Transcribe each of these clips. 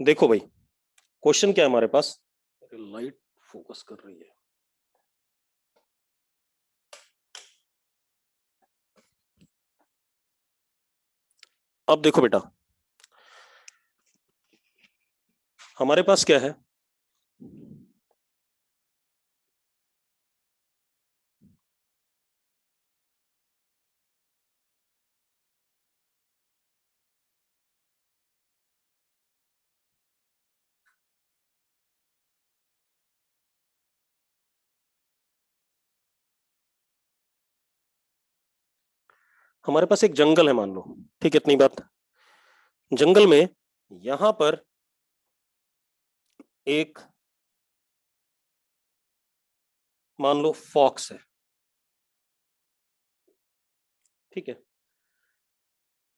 देखो भाई, क्वेश्चन क्या है हमारे पास। लाइट फोकस कर रही है। अब देखो बेटा, हमारे पास क्या है। हमारे पास एक जंगल है, मान लो। ठीक है, इतनी बात। जंगल में यहां पर एक, मान लो, फॉक्स है। ठीक है।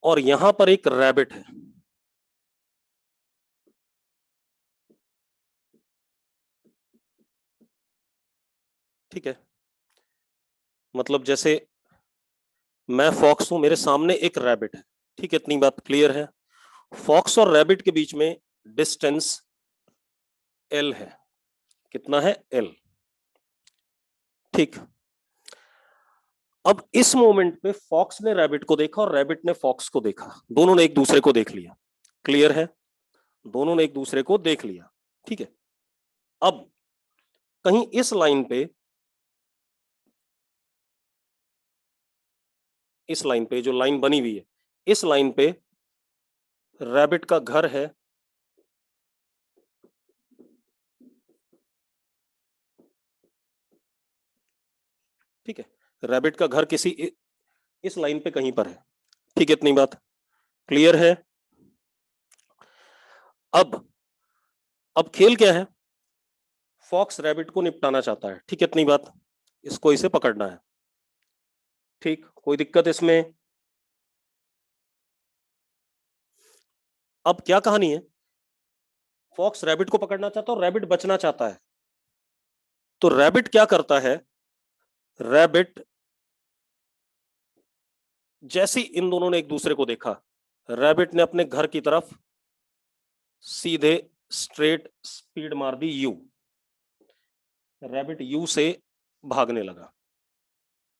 और यहां पर एक रैबिट है। ठीक है। मतलब जैसे मैं फॉक्स हूं, मेरे सामने एक रैबिट है। ठीक है, इतनी बात क्लियर है। फॉक्स और रैबिट के बीच में डिस्टेंस एल है। कितना है? एल। ठीक। अब इस मोमेंट पे फॉक्स ने रैबिट को देखा और रैबिट ने फॉक्स को देखा। दोनों ने एक दूसरे को देख लिया। क्लियर है? दोनों ने एक दूसरे को देख लिया। ठीक है। अब कहीं इस लाइन पे, इस लाइन पे जो लाइन बनी हुई है, इस लाइन पे रैबिट का घर है। ठीक है। रैबिट का घर किसी इस लाइन पे कहीं पर है। ठीक है, इतनी बात क्लियर है। अब खेल क्या है? फॉक्स रैबिट को निपटाना चाहता है। ठीक है, इतनी बात। इसको इसे पकड़ना है। ठीक, कोई दिक्कत इसमें? अब क्या कहानी है? फॉक्स रैबिट को पकड़ना चाहता है और रैबिट बचना चाहता है। तो रैबिट क्या करता है? रैबिट, जैसे ही इन दोनों ने एक दूसरे को देखा, रैबिट ने अपने घर की तरफ सीधे स्ट्रेट स्पीड मार दी, यू। रैबिट यू से भागने लगा।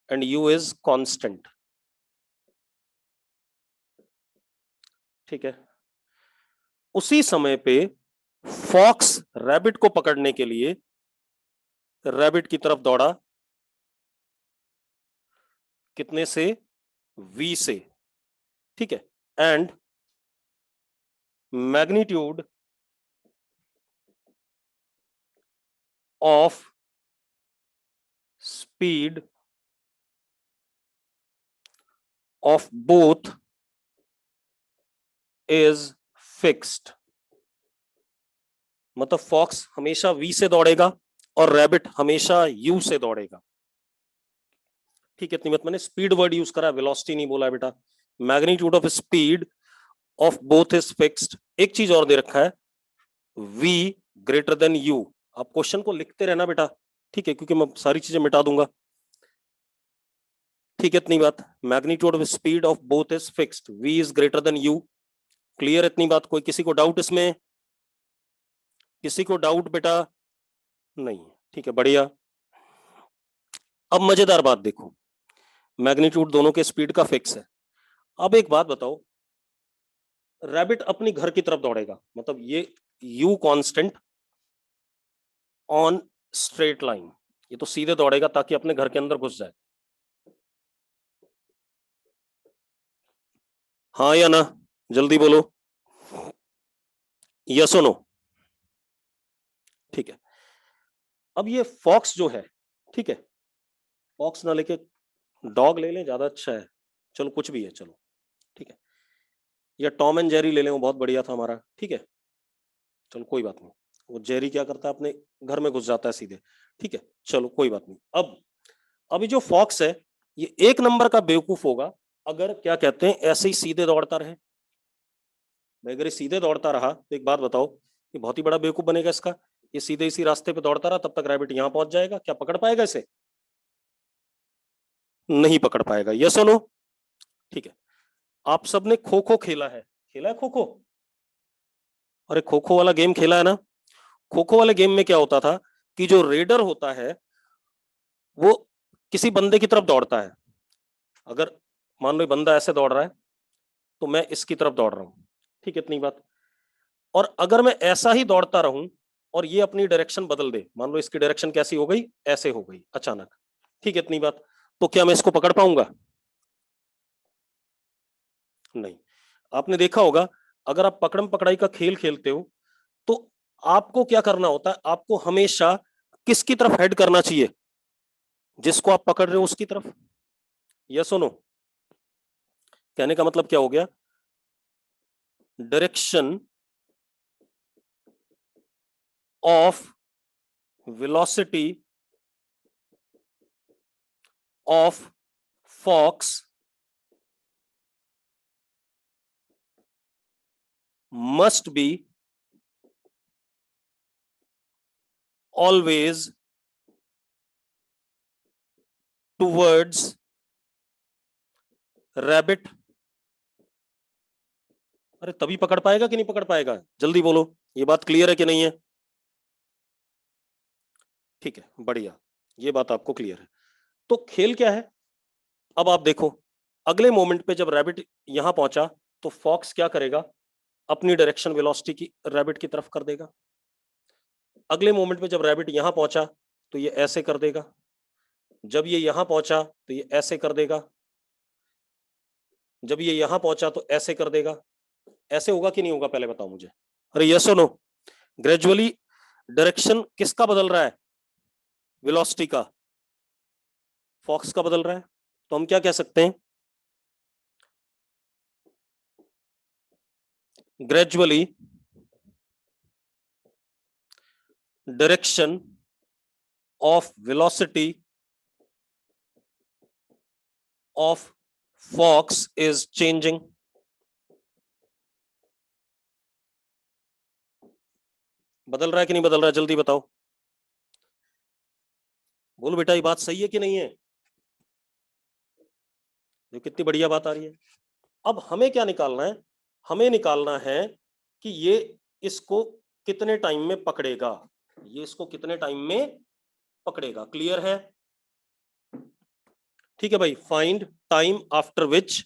And you is constant. ठीक है। उसी समय पे फॉक्स रैबिट को पकड़ने के लिए रैबिट की तरफ दौड़ा। कितने से? वी से। ठीक है। And magnitude of speed of both is fixed. मतलब फॉक्स हमेशा वी से दौड़ेगा और रैबिट हमेशा यू से दौड़ेगा। ठीक है, इतनी बात। मैंने स्पीड वर्ड यूज करा, वेलोसिटी नहीं बोला बेटा। Magnitude of speed of both is fixed. एक चीज और दे रखा है, v ग्रेटर देन u। आप क्वेश्चन को लिखते रहना बेटा। ठीक है, क्योंकि मैं सारी चीजें मिटा दूंगा। ठीक है, इतनी बात। Magnitude of speed of both is fixed, v is greater than u। Clear इतनी बात? कोई किसी को डाउट इसमें? किसी को डाउट बेटा? नहीं। ठीक है, बढ़िया। अब मजेदार बात देखो, मैग्नीट्यूड दोनों के स्पीड का फिक्स है। अब एक बात बताओ, रैबिट अपनी घर की तरफ दौड़ेगा, मतलब ये u constant on straight line, ये तो सीधे दौड़ेगा ताकि अपने घर के अंदर घुस जाए। हाँ या ना? जल्दी बोलो, यस और नो। ठीक है। अब ये फॉक्स जो है, ठीक है, फॉक्स ना लेके डॉग ले लें, ज्यादा अच्छा है। चलो कुछ भी है, चलो। ठीक है। या टॉम एंड जेरी ले लें, वो बहुत बढ़िया था हमारा। ठीक है, चलो कोई बात नहीं। वो जेरी क्या करता है, अपने घर में घुस जाता है सीधे। ठीक है, चलो कोई बात नहीं। अब अभी जो फॉक्स है, ये एक नंबर का बेवकूफ होगा अगर, क्या कहते हैं, ऐसे ही सीधे दौड़ता रहे। भाई अगर ये सीधे दौड़ता रहा तो एक बात बताओ, ये बहुत ही बड़ा बेवकूफ बनेगा इसका। ये सीधे इसी रास्ते पे दौड़ता रहा, तब तक रैबिट यहाँ पहुंच जाएगा। क्या पकड़ पाएगा इसे? नहीं पकड़ पाएगा। यस और नो? ठीक है। आप सबने खो खो खेला है? खेला है खो खो? अरे खो खो वाला गेम खेला है ना? खो खो वाले गेम में क्या होता था कि जो रेडर होता है वो किसी बंदे की तरफ दौड़ता है। अगर मान लो ये बंदा ऐसे दौड़ रहा है तो मैं इसकी तरफ दौड़ रहा हूं, ठीक है, इतनी बात। और अगर मैं ऐसा ही दौड़ता रहूं और ये अपनी डायरेक्शन बदल दे, मान लो इसकी डायरेक्शन कैसी हो गई, ऐसे हो गई अचानक, ठीक है, इतनी बात। तो क्या मैं इसको पकड़ पाऊंगा? नहीं। आपने देखा होगा अगर आप पकड़म पकड़ाई का खेल खेलते हो तो आपको क्या करना होता है, आपको हमेशा किसकी तरफ हेड करना चाहिए? जिसको आप पकड़ रहे हो उसकी तरफ। यस और नो? कहने का मतलब क्या हो गया? Direction of velocity of fox must be always towards rabbit। अरे तभी पकड़ पाएगा कि नहीं पकड़ पाएगा, जल्दी बोलो, ये बात क्लियर है कि नहीं है? ठीक है, बढ़िया, ये बात आपको क्लियर है। तो खेल क्या है? अब आप देखो, अगले मोमेंट पे जब रैबिट यहां पहुंचा तो फॉक्स क्या करेगा? अपनी डायरेक्शन वेलोसिटी की रैबिट की तरफ कर देगा। अगले मोमेंट पे जब रैबिट यहां पहुंचा तो ये ऐसे कर देगा। जब ये यहां पहुंचा तो ये ऐसे कर देगा। जब ये यहां पहुंचा तो ऐसे कर देगा। ऐसे होगा कि नहीं होगा, पहले बताओ मुझे। अरे यस और नो? ग्रेजुअली डायरेक्शन किसका बदल रहा है? वेलोसिटी का। फॉक्स का बदल रहा है। तो हम क्या कह सकते हैं? Gradually direction of velocity of fox is changing. बदल रहा है कि नहीं बदल रहा है, जल्दी बताओ। बोलो बेटा, ये बात सही है कि नहीं है? जो कितनी बढ़िया बात आ रही है। अब हमें क्या निकालना है? हमें निकालना है कि ये इसको कितने टाइम में पकड़ेगा। ये इसको कितने टाइम में पकड़ेगा, क्लियर है? ठीक है भाई, find time after which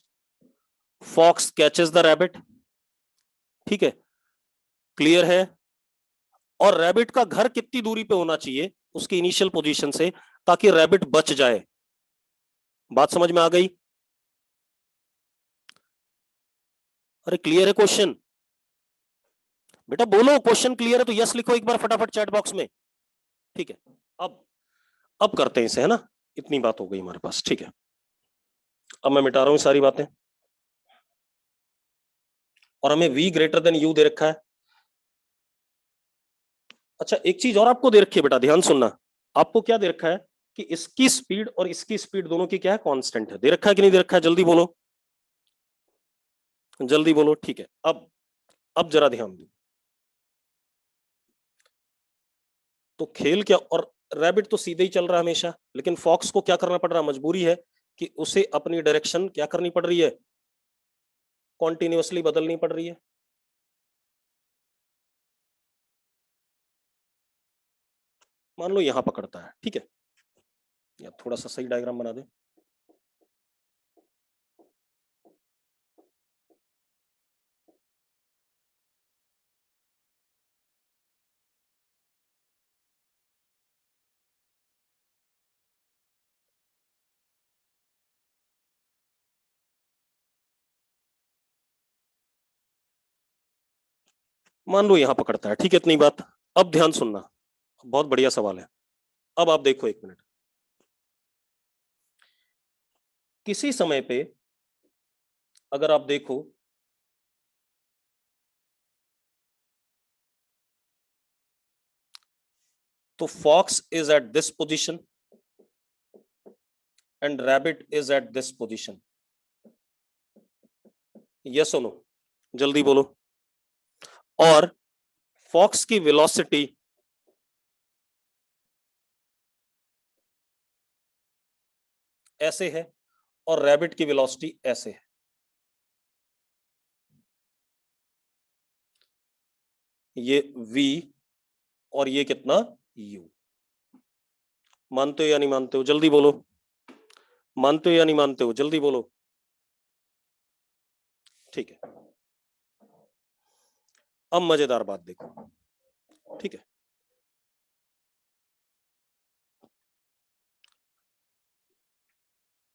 fox catches the rabbit. ठीक है, क्लियर है? और रैबिट का घर कितनी दूरी पे होना चाहिए उसकी इनिशियल पोजीशन से, ताकि रैबिट बच जाए। बात समझ में आ गई? अरे क्लियर है क्वेश्चन? बेटा बोलो, क्वेश्चन क्लियर है तो यस लिखो एक बार फटाफट चैट बॉक्स में। ठीक है, अब अब करते हैं इसे, है ना? इतनी बात हो गई हमारे पास, ठीक है। अब मैं मिटा रहा हूं सारी बातें। और हमें v ग्रेटर देन u दे रखा है। अच्छा, एक चीज और आपको दे रखी है बेटा, ध्यान सुनना। आपको क्या दे रखा है कि इसकी स्पीड और इसकी स्पीड दोनों की क्या है, कांस्टेंट है। दे रखा है कि नहीं दे रखा है, जल्दी बोलो, जल्दी बोलो। ठीक है, अब जरा ध्यान दो। तो खेल क्या, और रैबिट तो सीधे ही चल रहा है हमेशा, लेकिन फॉक्स को क्या करना पड़ रहा है, मजबूरी है कि उसे अपनी डायरेक्शन क्या करनी पड़ रही है, कॉन्टिन्यूअसली बदलनी पड़ रही है। मान लो यहां पकड़ता है, ठीक है, या थोड़ा सा सही डायग्राम बना दे। मान लो यहां पकड़ता है, ठीक है, इतनी बात। अब ध्यान सुनना, बहुत बढ़िया सवाल है। अब आप देखो, एक मिनट। किसी समय पे अगर आप देखो तो fox is at this position and rabbit is at this position. Yes और नो, जल्दी बोलो। और फॉक्स की वेलोसिटी ऐसे है और रैबिट की वेलोसिटी ऐसे है। ये v और ये कितना u। मानते हो या नहीं मानते हो, जल्दी बोलो। मानते हो या नहीं मानते हो, जल्दी बोलो। ठीक है, अब मजेदार बात देखो। ठीक है,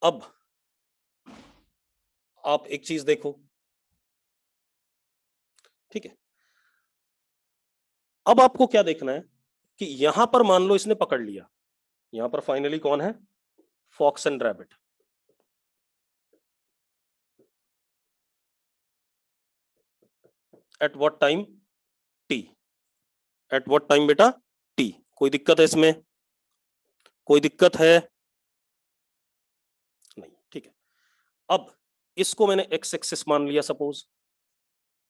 अब आप एक चीज देखो। ठीक है, अब आपको क्या देखना है कि यहां पर मान लो इसने पकड़ लिया, यहां पर फाइनली कौन है, fox and rabbit. At what time, t. At what time बेटा, टी। कोई दिक्कत है इसमें, कोई दिक्कत है नहीं। ठीक है, अब इसको मैंने एक्स एक्सिस मान लिया, सपोज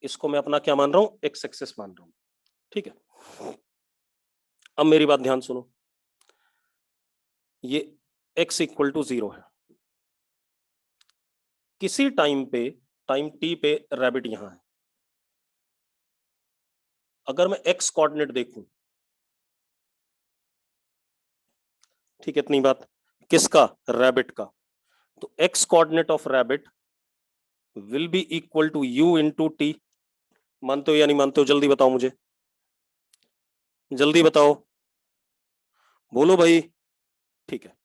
इसको मैं अपना क्या मान रहा हूं, एक्स एक्सिस मान रहा हूं। ठीक है, अब मेरी बात ध्यान सुनो, ये x इक्वल टू 0 है, किसी टाइम पे, टाइम t पे रैबिट यहां है। अगर मैं x कोऑर्डिनेट देखूं, ठीक है, इतनी बात, किसका, रैबिट का, तो x coordinate of rabbit will be equal to u into t. मानते हो या नहीं मानते हो, जल्दी बताओ मुझे, जल्दी बताओ, बोलो भाई। ठीक है,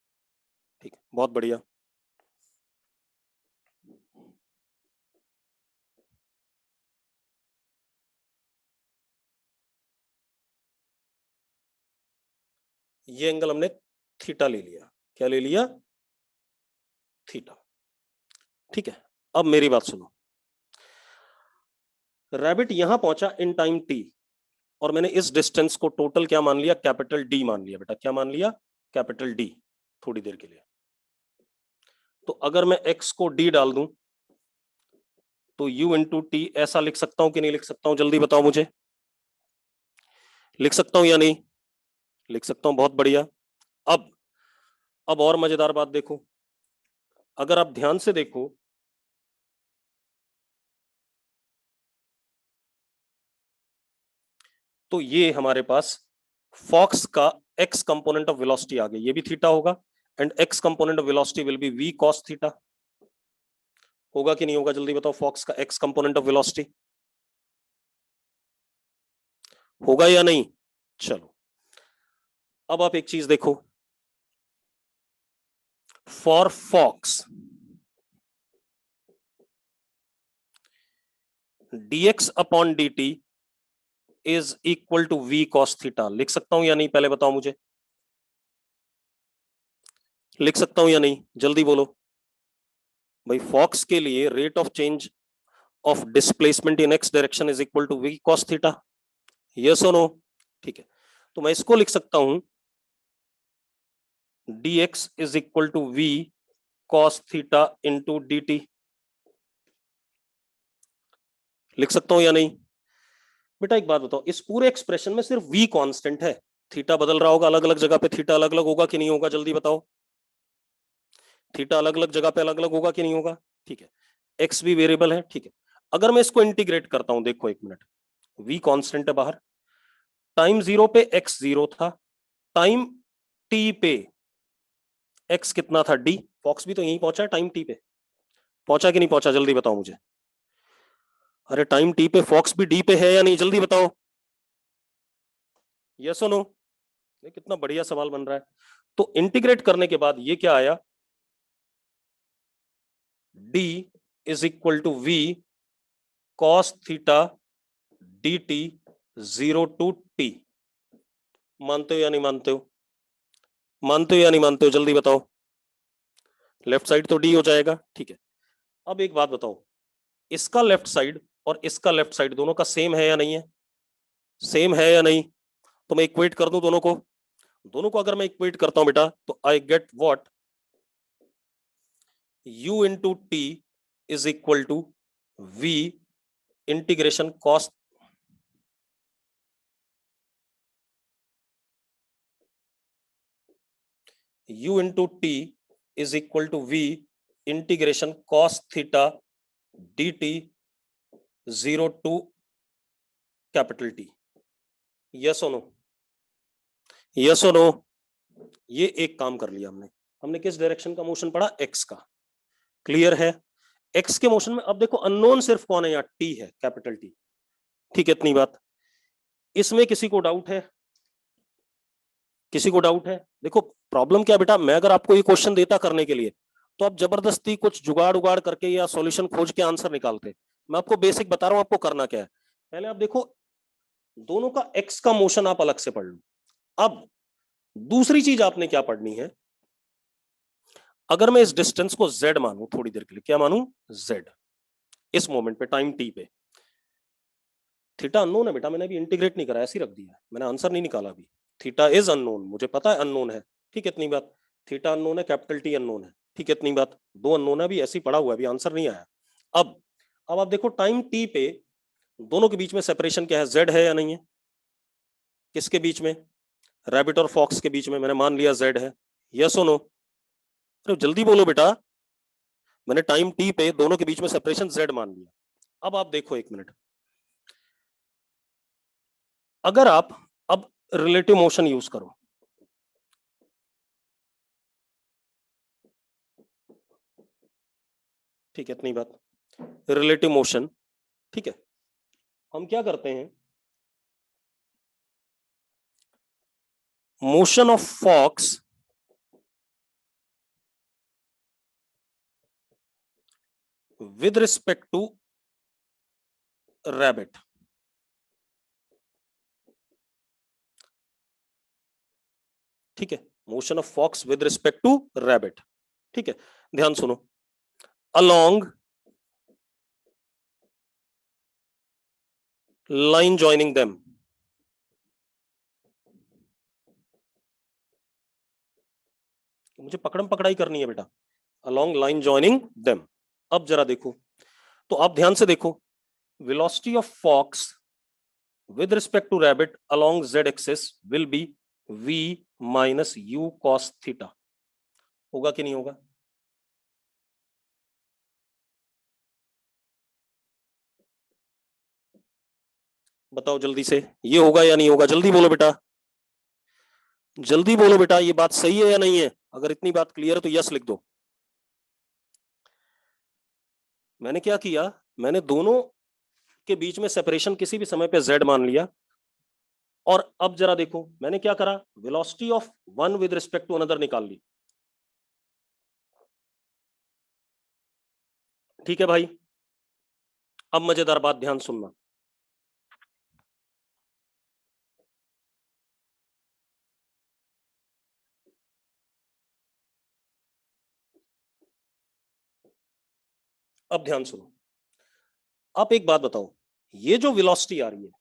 ठीक है, बहुत बढ़िया। ये एंगल हमने थीटा ले लिया, क्या ले लिया, थीटा। ठीक है, अब मेरी बात सुनो, रैबिट यहां पहुंचा इन टाइम टी, और मैंने इस डिस्टेंस को टोटल क्या मान लिया, कैपिटल डी मान लिया बेटा, क्या मान लिया, कैपिटल डी, थोड़ी देर के लिए। तो अगर मैं x को d डाल दूं तो u इंटू टी ऐसा लिख सकता हूं कि नहीं लिख सकता हूं, जल्दी बताओ मुझे, लिख सकता हूं या नहीं, लिख सकता हूं, बहुत बढ़िया। अब अब और मजेदार बात देखो, अगर आप ध्यान से देखो, तो ये हमारे पास फॉक्स का x कंपोनेंट ऑफ वेलोसिटी आ गया, ये भी थीटा होगा, and x component of velocity will be v cos theta. होगा कि नहीं होगा, जल्दी बताओ, फॉक्स का x कंपोनेंट ऑफ वेलोसिटी होगा या नहीं। चलो, अब आप एक चीज देखो, for fox dx upon dt is equal to v cos theta, लिख सकता हूं या नहीं, पहले बताओ मुझे, लिख सकता हूं या नहीं, जल्दी बोलो भाई। फॉक्स के लिए rate of change of displacement in x direction is equal to v cos theta, yes और नो। ठीक है, तो मैं इसको लिख सकता हूं dx is equal to v cos theta into dt, लिख सकता हूं या नहीं। बेटा एक बात बताओ, इस पूरे एक्सप्रेशन में सिर्फ v कांस्टेंट है, थीटा बदल रहा होगा, अलग अलग जगह पे थीटा अलग अलग होगा कि नहीं होगा, जल्दी बताओ, थीटा अलग अलग जगह पे अलग अलग होगा कि नहीं होगा। ठीक है, एक्स भी वेरिएबल है। ठीक है, अगर मैं इसको इंटीग्रेट करता हूं, देखो एक मिनट, v कांस्टेंट है बाहर, टाइम 0 पे x 0 था, टाइम t पे x कितना था, d। फॉक्स भी तो यहीं पहुंचा है टाइम t पे, पहुंचा कि नहीं पहुंचा, जल्दी बताओ मुझे। अरे टाइम t पे फॉक्स भी d पे है या नहीं, जल्दी बताओ, यस और नो। ये कितना बढ़िया सवाल बन रहा है। तो इंटीग्रेट करने के बाद ये क्या आया, d is equal to v cos theta dt 0 to t। मानते हो या नहीं मानते हो, मानते हो या नहीं मानते हो, जल्दी बताओ। लेफ्ट साइड तो d हो जाएगा। ठीक है, अब एक बात बताओ, इसका लेफ्ट साइड और इसका लेफ्ट साइड दोनों का सेम है या नहीं है, सेम है या नहीं। तो मैं इक्वेट कर दूं दोनों को, दोनों को अगर मैं इक्वेट करता हूं बेटा, तो I get what, u into t is equal to v integration cos, u into t is equal to v integration cos theta dt 0 to capital t. Yes और नो, यस और नो। ये एक काम कर लिया हमने। हमने किस डायरेक्शन का मोशन पढ़ा? एक्स का। क्लियर है? एक्स के मोशन में अब देखो अननोन सिर्फ कौन है यहाँ? टी है, कैपिटल टी। ठीक है, इतनी बात। इसमें किसी को डाउट है? किसी को डाउट है? देखो प्रॉब्लम क्या बेटा, मैं अगर आपको ये क्वेश्चन देता करने के लिए तो आप जबरदस्ती कुछ जुगाड़ उगाड़ करके या सॉल्यूशन खोज के आंसर निकालते। मैं आपको बेसिक बता रहा हूं आपको करना क्या है। पहले आप देखो दोनों का एक्स का मोशन आप अलग से पढ़ लो। अब दूसरी चीज आपने क्या पढ़नी है, अगर मैं इस डिस्टेंस को z मानूं थोड़ी देर के लिए, क्या मानूं? z। इस मोमेंट पे टाइम t पे थीटा अननोन है बेटा, मैंने अभी इंटीग्रेट नहीं करा, ऐसे ही रख दिया, मैंने आंसर नहीं निकाला अभी। थीटा इज अननोन, मुझे पता है अननोन है। ठीक है, इतनी बात। थीटा अननोन है, कैपिटल टी अननोन है। ठीक है, इतनी बात। दो अननोन है, अभी ऐसे ही पड़ा हुआ है, अभी आंसर नहीं आया। अब आप देखो टाइम टी पे दोनों के बीच में सेपरेशन क्या है? z है या नहीं है? किसके बीच में? रैबिट और फॉक्स के बीच में। मैंने मान लिया z है। यस और नो? अरे जल्दी बोलो बेटा। मैंने टाइम टी पे दोनों के बीच में सेपरेशन z मान लिया। अब आप देखो एक मिनट, अगर आप अब रिलेटिव मोशन यूज करो, ठीक है, इतनी बात। रिलेटिव मोशन, ठीक है, हम क्या करते हैं, motion of fox with respect to rabbit. ठीक है, motion of fox with respect to rabbit. ठीक है, ध्यान सुनो, अलोंग लाइन ज्वाइनिंग देम। मुझे पकड़म पकड़ाई करनी है बेटा, अलोंग लाइन ज्वाइनिंग देम। अब जरा देखो, तो आप ध्यान से देखो, velocity of fox with respect to rabbit along z axis will be v minus u cos theta। होगा कि नहीं होगा? बताओ जल्दी से, ये होगा या नहीं होगा? जल्दी बोलो बेटा, जल्दी बोलो बेटा, ये बात सही है या नहीं है? अगर इतनी बात क्लियर है तो यस लिख दो। मैंने क्या किया, मैंने दोनों के बीच में सेपरेशन किसी भी समय पे z मान लिया, और अब जरा देखो मैंने क्या करा, velocity of one with respect to another निकाल ली। ठीक है भाई, अब मजेदार बात ध्यान सुनना। अब ध्यान सुनो, आप एक बात बताओ, ये जो वेलोसिटी आ रही है,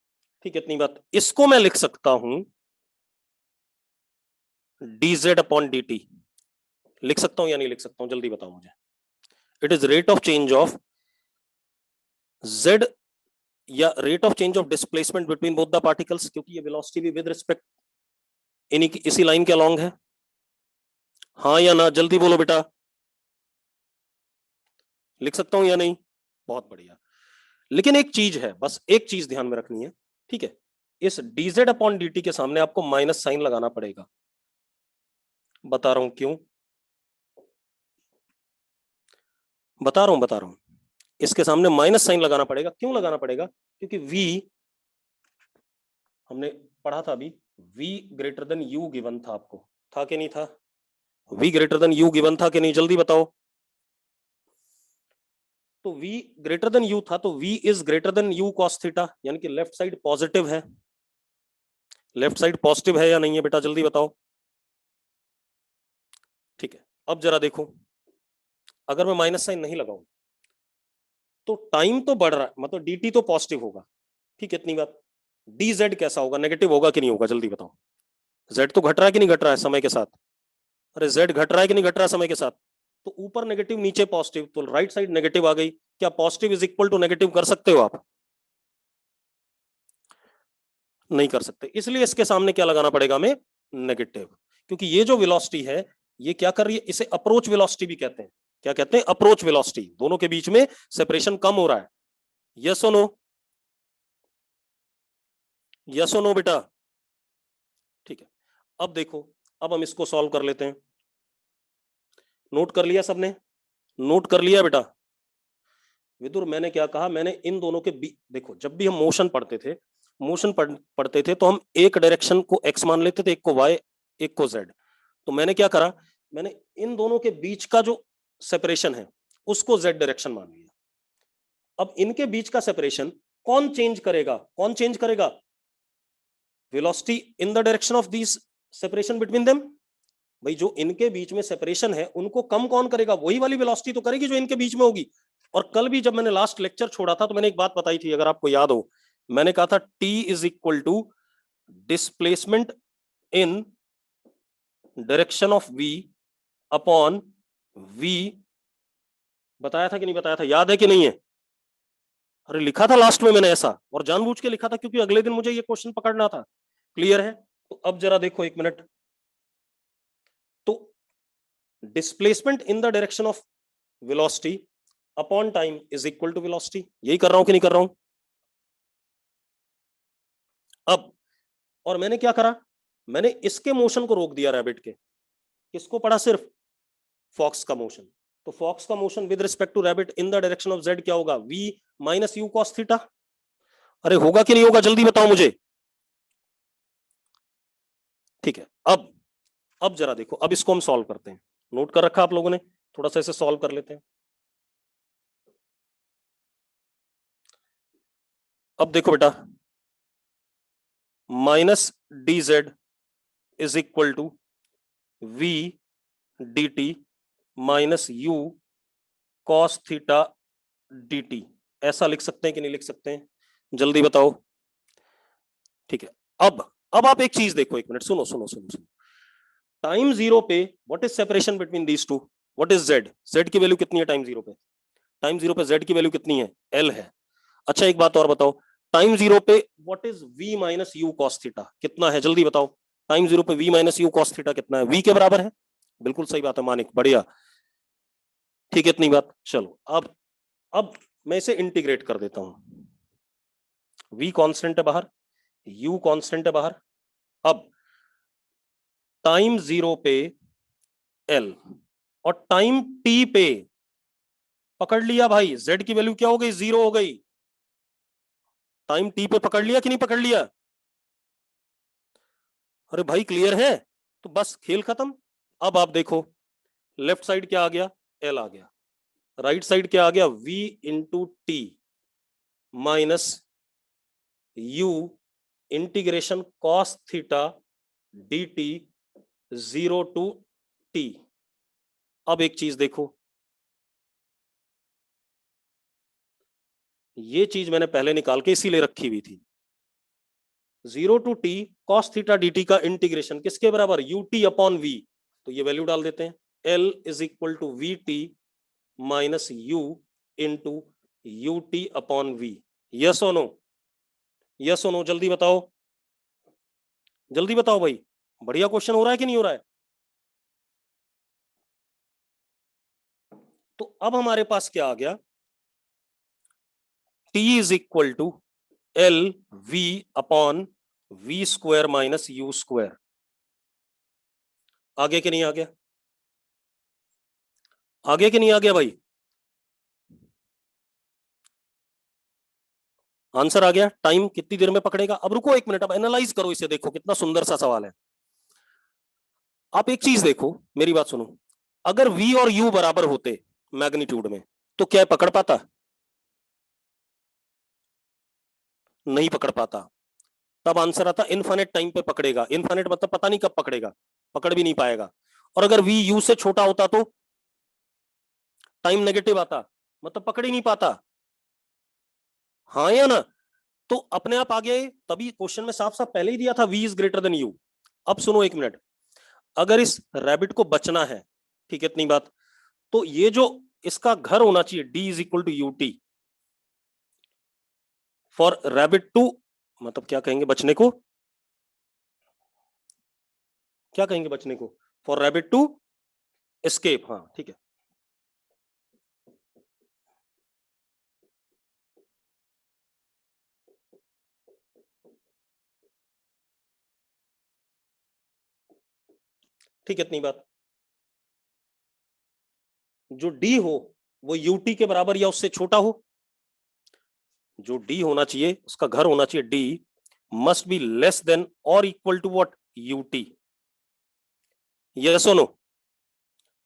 ठीक है, इतनी बात, इसको मैं लिख सकता हूं dz अपॉन dt। लिख सकता हूं या नहीं लिख सकता हूं? जल्दी बताओ मुझे। It is rate of change of z या rate of change of displacement between both the particles, क्योंकि ये वेलोसिटी भी विद रिस्पेक्ट इसी लाइन के अलोंग है। हाँ या ना? जल्दी बोलो बेटा, लिख सकता हूं या नहीं? बहुत बढ़िया। लेकिन एक चीज है, बस एक चीज ध्यान में रखनी है, ठीक है, इस dz अपॉन dt के सामने आपको माइनस साइन लगाना पड़ेगा। बता रहा हूं क्यों, बता रहा हूं, इसके सामने माइनस साइन लगाना पड़ेगा। क्यों लगाना पड़ेगा? क्योंकि v हमने पढ़ा था अभी, v greater than u given था आपको, था कि नहीं था? v greater than u given था कि नहीं? जल्दी बताओ। तो v ग्रेटर देन u था, तो v is greater than u cos theta, यानी कि लेफ्ट साइड पॉजिटिव है। लेफ्ट साइड पॉजिटिव है या नहीं है बेटा? जल्दी बताओ। ठीक है, अब जरा देखो, अगर मैं माइनस साइन नहीं लगाऊं तो टाइम तो बढ़ रहा है, मतलब dt तो पॉजिटिव होगा। ठीक है, इतनी बात। dz कैसा होगा? नेगेटिव होगा कि नहीं होगा? जल्दी बताओ। z तो घट रहा है कि नहीं घट रहा है समय के साथ? अरे z घट रहा है कि नहीं घट रहा है समय के साथ? तो ऊपर नेगेटिव नीचे पॉजिटिव, तो राइट साइड नेगेटिव आ गई। क्या positive is equal to negative कर सकते हो आप? नहीं कर सकते, इसलिए इसके सामने क्या लगाना पड़ेगा हमें? नेगेटिव। क्योंकि ये जो वेलोसिटी है ये क्या कर रही है, इसे अप्रोच वेलोसिटी भी कहते हैं। क्या कहते हैं? Approach velocity. दोनों के बीच में सेपरेशन कम हो रहा है। यस और नो? यस और नो बेटा? ठीक है, अब देखो, अब हम इसको सॉल्व कर लेते हैं। नोट कर लिया सबने? नोट कर लिया बेटा? विदुर, मैंने क्या कहा, मैंने इन दोनों के बीच, देखो जब भी हम मोशन पढ़ते थे, पढ़ते थे तो हम एक डायरेक्शन को एक्स मान लेते थे, एक को वाई, एक को जेड। तो मैंने क्या करा, मैंने इन दोनों के बीच का जो सेपरेशन है उसको जेड डायरेक्शन मान लिया। अब इनके बीच का सेपरेशन कौन चेंज करेगा? कौन चेंज करेगा? Velocity in the direction of this separation between them. भाई जो इनके बीच में सेपरेशन है उनको कम कौन करेगा? वही वाली वेलोसिटी तो करेगी जो इनके बीच में होगी। और कल भी जब मैंने लास्ट लेक्चर छोड़ा था तो मैंने एक बात बताई थी, अगर आपको याद हो, मैंने कहा था T is equal to displacement in direction of V upon V। बताया था कि नहीं बताया था? याद है कि नहीं है? अरे लिखा था लास्ट में मैंने ऐसा, और जानबूझ के लिखा था क्योंकि अगले दिन मुझे ये क्वेश्चन पकड़ना था। क्लियर है? तो अब जरा देखो एक मिनट, तो displacement in the direction of velocity upon time is equal to velocity. यही कर रहा हूं कि नहीं कर रहा हूं? अब और मैंने क्या करा, मैंने इसके मोशन को रोक दिया रैबिट के। किसको पढ़ा? सिर्फ फॉक्स का मोशन। तो फॉक्स का motion with respect to rabbit in the direction of z क्या होगा? v minus u cos theta. अरे होगा कि नहीं होगा, जल्दी बताओ मुझे। ठीक है, अब जरा देखो, अब इसको हम सॉल्व करते हैं। नोट कर रखा आप लोगों ने? थोड़ा सा इसे सॉल्व कर लेते हैं। अब देखो बेटा, minus d z is equal to v d t minus u cos theta d t. ऐसा लिख सकते हैं कि नहीं लिख सकते हैं? जल्दी बताओ। ठीक है, अब आप एक चीज देखो, एक मिनट सुनो सुनो सुनो सुनो। टाइम जीरो पे what is separation between these two? What is z? Z की वैल्यू कितनी है टाइम जीरो पे? टाइम जीरो पे जेड की वैल्यू कितनी है? एल है। अच्छा एक बात और बताओ, टाइम जीरो पे what is v minus u cos theta? कितना है? जल्दी बताओ। टाइम जीरो पे v minus u cos theta कितना है? वी के बराबर है। बिल्कुल सही बात है मानिक, बढ़िया। ठीक है, इतनी बात। चलो अब मैं इसे इंटीग्रेट कर देता हूं। वी कांस्टेंट है बाहर, यू कांस्टेंट है बाहर। अब टाइम जीरो पे एल और टाइम टी पे, पकड़ लिया भाई, जेड की वैल्यू क्या हो गई? जीरो हो गई। टाइम टी पे पकड़ लिया कि नहीं पकड़ लिया? अरे भाई क्लियर है? तो बस खेल खत्म। अब आप देखो, लेफ्ट साइड क्या आ गया? एल आ गया। राइट साइड क्या आ गया? v into t minus u integration cos theta d t zero to t. अब एक चीज देखो, ये चीज मैंने पहले निकाल के इसीलिए रखी हुई थी। Zero to t cos theta d t का इंटीग्रेशन किसके बराबर? U t upon v. तो ये वैल्यू डाल देते हैं, l is equal to v t minus u into u t upon v. Yes और नो? यस और नो? जल्दी बताओ, जल्दी बताओ भाई। बढ़िया क्वेश्चन हो रहा है कि नहीं हो रहा है? तो अब हमारे पास क्या आ गया? T is equal to l v upon v square minus u square. आगे कि नहीं आ गया? आगे कि नहीं आ गया भाई? आंसर आ गया। टाइम कितनी देर में पकड़ेगा? अब रुको एक मिनट, अब एनालाइज करो इसे, देखो कितना सुंदर सा सवाल है। आप एक चीज देखो, मेरी बात सुनो, अगर v और u बराबर होते मैग्नीट्यूड में तो क्या पकड़ पाता? नहीं पकड़ पाता। तब आंसर आता इनफाइनेट टाइम पे पकड़ेगा। इनफाइनेट मतलब पता नहीं कब पकड़ेगा, पकड़ भी नहीं पाएगा। और अगर v u से छोटा होता तो टाइम नेगेटिव आता, मतलब पकड़ ही नहीं पाता। हाँ या ना? तो अपने आप आ गए, तभी क्वेश्चन में साफ साफ पहले ही दिया था v is greater than u। अब सुनो एक मिनट, अगर इस रैबिट को बचना है, ठीक है इतनी बात, तो ये जो इसका घर होना चाहिए d is equal to u t for rabbit to, मतलब क्या कहेंगे बचने को? क्या कहेंगे बचने को? For rabbit to escape. हाँ ठीक है। ठीक है, इतनी बात। जो डी हो वो यूटी के बराबर या उससे छोटा हो। जो डी होना चाहिए उसका घर होना चाहिए D must be less than और equal to what UT. Yes और नो?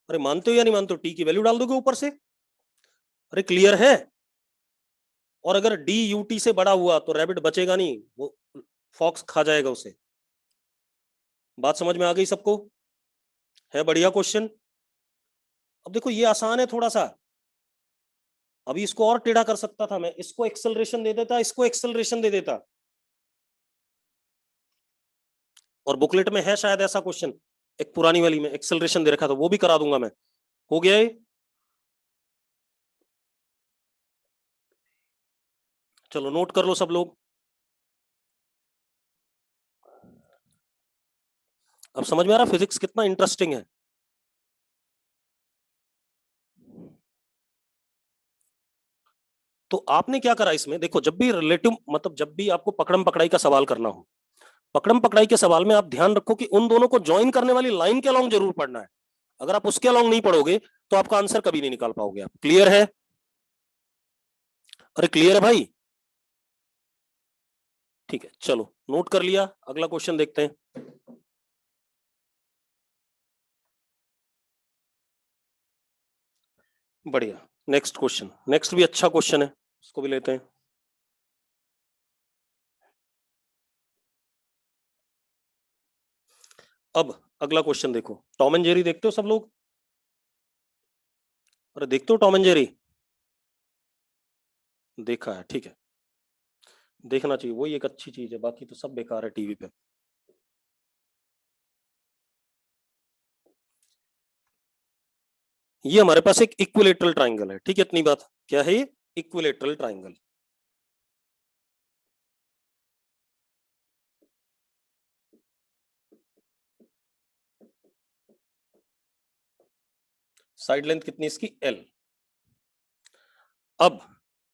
अरे मानते हो या नहीं मानते हो? टी की वैल्यू डाल दोगे ऊपर से। अरे क्लियर है? और अगर डी यूटी से बड़ा हुआ तो रैबिट बचेगा नहीं, वो फॉक्स खा जाएगा उसे। बात समझ में आ गई सबको? है बढ़िया क्वेश्चन। अब देखो ये आसान है थोड़ा सा। अभी इसको और टेढ़ा कर सकता था मैं, इसको एक्सेलरेशन दे देता, इसको एक्सेलरेशन दे देता। और बुकलेट में है शायद ऐसा क्वेश्चन, एक पुरानी वाली में एक्सेलरेशन दे रखा था, वो भी करा दूंगा मैं। हो गया ये? चलो नोट कर लो सब लोग। अब समझ में आ रहा फिजिक्स कितना इंटरेस्टिंग है। तो आपने क्या करा इसमें, देखो जब भी रिलेटिव मतलब जब भी आपको पकड़म पकड़ाई का सवाल करना हो, पकड़म पकड़ाई के सवाल में आप ध्यान रखो कि उन दोनों को ज्वाइन करने वाली लाइन के अलोंग जरूर पढ़ना है। अगर आप उसके अलोंग नहीं पढ़ोगे तो आपका आंसर कभी नहीं निकाल पाओगे आप। क्लियर है? अरे क्लियर है भाई? ठीक है चलो नोट कर लिया, अगला क्वेश्चन देखते हैं। बढ़िया, नेक्स्ट क्वेश्चन, नेक्स्ट भी अच्छा क्वेश्चन है, उसको भी लेते हैं। अब अगला क्वेश्चन देखो, टॉम एंड जेरी देखते हो सब लोग? अरे देखते हो टॉम एंड जेरी? देखा है, ठीक है। देखना चाहिए, वही एक अच्छी चीज है, बाकी तो सब बेकार है टीवी पे। ये हमारे पास एक इक्विलेटरल ट्राइंगल है, ठीक है, इतनी बात। क्या है ये? Equilateral triangle. साइड लेंथ कितनी इसकी? एल। अब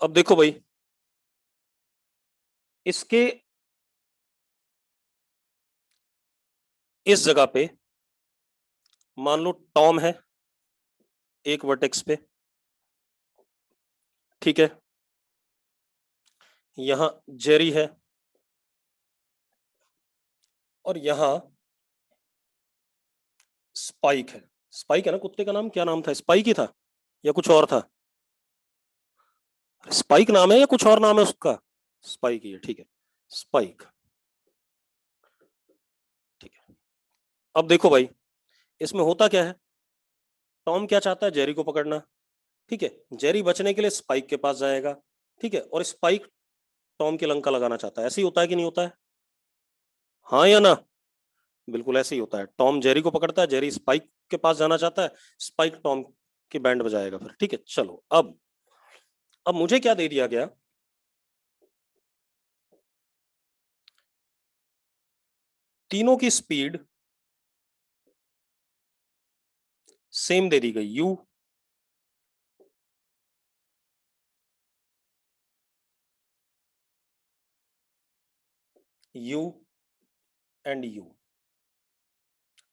अब देखो भाई, इसके इस जगह पे मान लो टॉम है एक वर्टेक्स पे, ठीक है। यहां जेरी है और यहां स्पाइक है। स्पाइक है ना, कुत्ते का नाम क्या नाम था? स्पाइक ही था या कुछ और था? स्पाइक नाम है या कुछ और नाम है उसका? स्पाइक ही है, ठीक है। स्पाइक, ठीक है। अब देखो भाई, इसमें होता क्या है, टॉम क्या चाहता है? जेरी को पकड़ना, ठीक है। जेरी बचने के लिए स्पाइक के पास जाएगा, ठीक है। और स्पाइक टॉम के लंका लगाना चाहता है। ऐसे ही होता है कि नहीं होता है? हाँ या ना? बिल्कुल ऐसे ही होता है। टॉम जेरी को पकड़ता है, जेरी स्पाइक के पास जाना चाहता है, स्पाइक टॉम की बैंड बजाएगा फिर, ठीक है। चलो अब मुझे क्या दे दिया गया, तीनों की स्पीड सेम दे दी गई, यू यू एंड यू।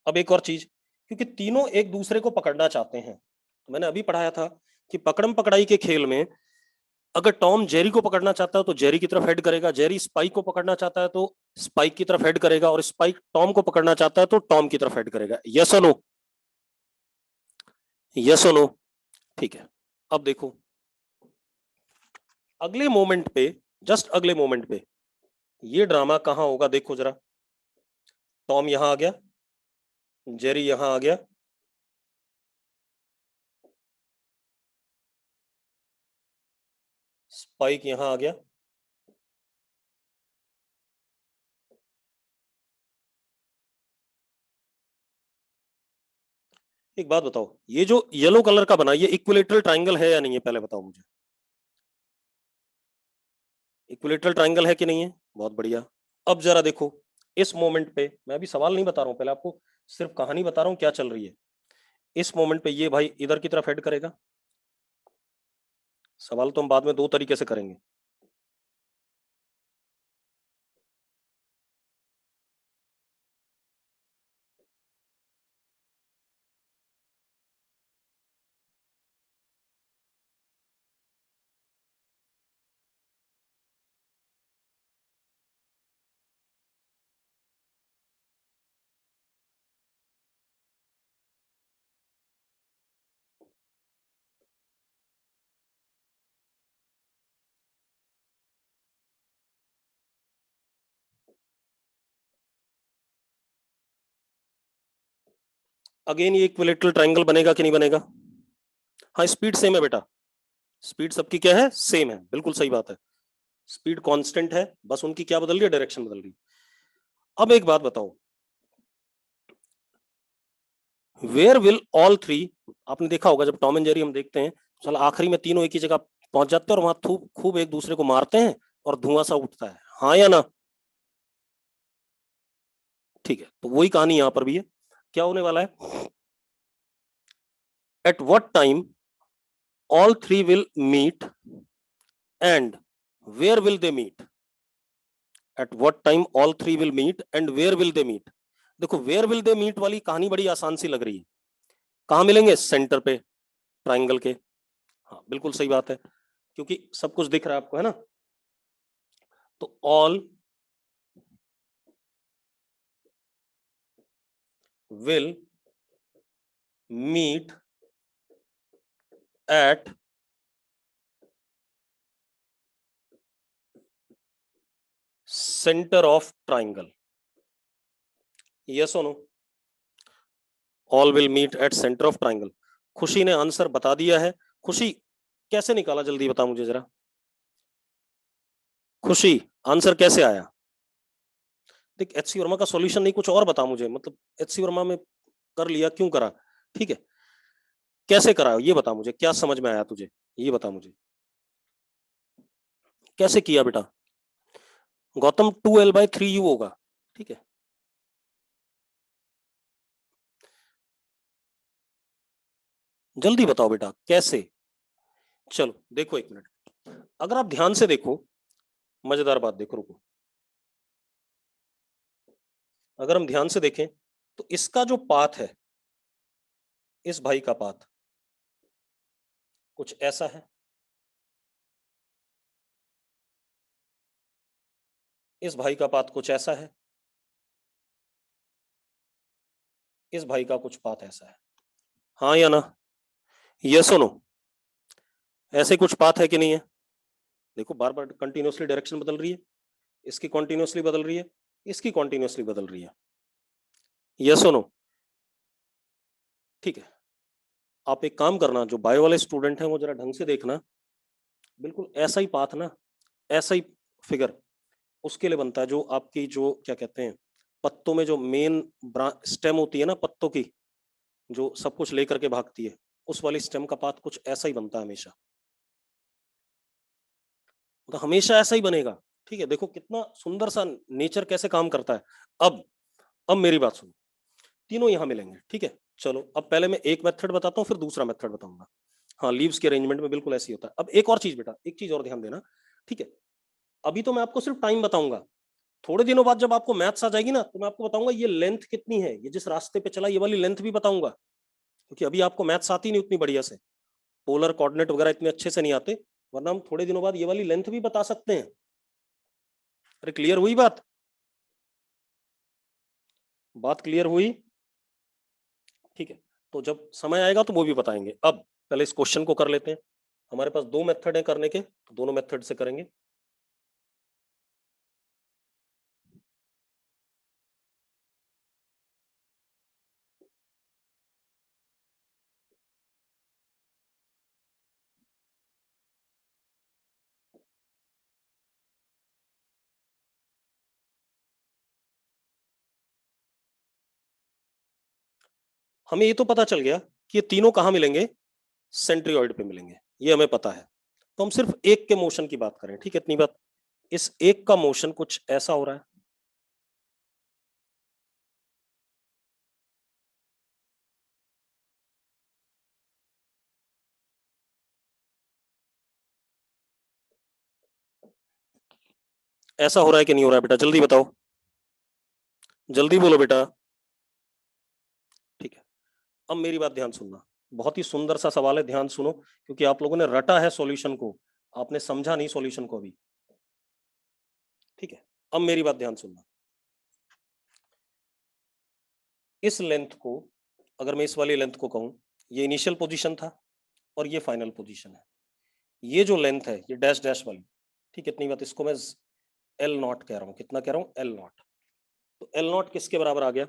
अब एक और चीज, क्योंकि तीनों एक दूसरे को पकड़ना चाहते हैं, तो मैंने अभी पढ़ाया था कि पकड़म पकड़ाई के खेल में अगर टॉम जेरी को पकड़ना चाहता है तो जेरी की तरफ हेड करेगा, जेरी स्पाइक को पकड़ना चाहता है तो स्पाइक की तरफ हेड करेगा, और स्पाइक टॉम को पकड़ना चाहता है तो टॉम की तरफ हेड करेगा। यस और नो? यस और नो? ठीक है। अब देखो अगले मोमेंट पे, जस्ट अगले मोमेंट पे ये ड्रामा कहां होगा, देखो जरा। टॉम यहां आ गया, जेरी यहां आ गया, स्पाइक यहां आ गया। एक बात बताओ, ये जो येलो कलर का बना ये इक्विलेटरल ट्राइंगल है या नहीं है, पहले बताओ मुझे। इक्विलेटरल ट्राइंगल है कि नहीं है? बहुत बढ़िया। अब जरा देखो इस मोमेंट पे, मैं अभी सवाल नहीं बता रहा हूं, पहले आपको सिर्फ कहानी बता रहा हूं क्या चल रही है। इस मोमेंट पे ये भाई इधर की तरफ हेड करेगा। सवाल तो हम बाद में दो तरीके से करेंगे। अगेन ये इक्विलेटरल ट्रायंगल बनेगा कि नहीं बनेगा? हाँ, स्पीड सेम है बेटा, स्पीड सबकी क्या है? सेम है, बिल्कुल सही बात है। स्पीड कांस्टेंट है, बस उनकी क्या बदल रही है? डायरेक्शन बदल रही है। अब एक बात बताओ, वेयर विल ऑल थ्री, आपने देखा होगा जब टॉम एंड जेरी हम देखते हैं, चल आखिरी में तीनों एक ही जगह पहुंच जाते हैं और वहां खूब खूब एक दूसरे को मारते हैं और धुआं सा उठता है, हाँ या ना? ठीक है, तो वही कहानी यहां पर भी है। क्या होने वाला है? At what time all three will meet and where will they meet? At what time all three will meet and where will they meet? देखो, वेयर विल दे मीट वाली कहानी बड़ी आसान सी लग रही है। कहां मिलेंगे? सेंटर पे, ट्राइंगल के। हाँ, बिल्कुल सही बात है, क्योंकि सब कुछ दिख रहा है आपको, है ना? तो all will meet at center of triangle, yes or no? All will meet at center of triangle। खुशी ने आंसर बता दिया है। खुशी, कैसे निकाला, जल्दी बता मुझे जरा। खुशी, आंसर कैसे आया? देख, एच सी वर्मा का सॉल्यूशन नहीं, कुछ और बता मुझे, मतलब एच सी वर्मा में कर लिया, क्यों करा? ठीक है, कैसे करा ये बता मुझे, क्या समझ में आया तुझे, ये बता मुझे, कैसे किया बेटा? गौतम, 2l/3u होगा, ठीक है। जल्दी बताओ बेटा, कैसे? चलो देखो, एक मिनट, अगर आप ध्यान से देखो, मजेदार बात देखो, रुको। अगर हम ध्यान से देखें तो इसका जो पाथ है, इस भाई का पाथ कुछ ऐसा है, इस भाई का पाथ कुछ ऐसा है, इस भाई का कुछ पाथ ऐसा है, हाँ या ना? ये सुनो, ऐसे कुछ पाथ है कि नहीं है? देखो, बार बार कंटिन्यूअसली डायरेक्शन बदल रही है, इसकी कॉन्टिन्यूअसली बदल रही है, इसकी कॉन्टिन्यूअसली बदल रही है, ये सुनो। ठीक है, आप एक काम करना, जो बायो वाले स्टूडेंट हैं वो जरा ढंग से देखना, बिल्कुल ऐसा ही पाथ ना, ऐसा ही फिगर उसके लिए बनता है, जो आपकी जो क्या कहते हैं, पत्तों में जो मेन स्टेम होती है ना पत्तों की, जो सब कुछ लेकर के भागती है, उस वाली स्टेम का पाथ कुछ ऐसा ही बनता है हमेशा, तो हमेशा ऐसा ही बनेगा। ठीक है, देखो कितना सुंदर सा नेचर कैसे काम करता है। अब मेरी बात सुनो, तीनों यहां मिलेंगे, ठीक है। चलो, अब पहले मैं एक मेथड बताता हूँ, फिर दूसरा मेथड बताऊंगा। हाँ, लीव्स के अरेंजमेंट में बिल्कुल ऐसे ही होता है। अब एक और चीज बेटा, एक चीज और ध्यान देना, ठीक है। अभी तो मैं आपको सिर्फ टाइम बताऊंगा, थोड़े दिनों बाद जब आपको मैथ्स आ जाएगी ना, तो मैं आपको बताऊंगा ये लेंथ कितनी है, ये जिस रास्ते पे चला ये वाली लेंथ भी बताऊंगा, क्योंकि अभी आपको मैथ्स आती नहीं उतनी बढ़िया से, पोलर कोऑर्डिनेट वगैरह इतने अच्छे से नहीं आते, वरना हम थोड़े दिनों बाद ये वाली लेंथ भी बता सकते हैं। अरे क्लियर हुई बात? बात क्लियर हुई? ठीक है, तो जब समय आएगा तो वो भी बताएंगे। अब पहले इस क्वेश्चन को कर लेते हैं। हमारे पास दो मेथड है करने के, तो दोनों मेथड से करेंगे। हमें ये तो पता चल गया कि ये तीनों कहाँ मिलेंगे, सेंट्रियोइड पे मिलेंगे, ये हमें पता है। तो हम सिर्फ एक के मोशन की बात करें, ठीक है, इतनी बात। इस एक का मोशन कुछ ऐसा हो रहा है, ऐसा हो रहा है कि नहीं हो रहा है बेटा, जल्दी बताओ, जल्दी बोलो बेटा। ठीक है, अब मेरी बात ध्यान सुनना, बहुत ही सुंदर सा सवाल है, ध्यान सुनो, क्योंकि आप लोगों ने रटा है सॉल्यूशन को, आपने समझा नहीं सॉल्यूशन को अभी। ठीक है, अब मेरी बात ध्यान सुनना, इस लेंथ को, अगर मैं इस वाली लेंथ को कहूं, ये इनिशियल पोजीशन था और ये फाइनल पोजीशन है। ये जो लेंथ है, ये डैश डैश वाली, ठीक है, इतनी बात, इसको मैं एल नॉट कह रहा हूं, कितना कह रहा हूं? L not. तो एल नॉट किसके बराबर आ गया?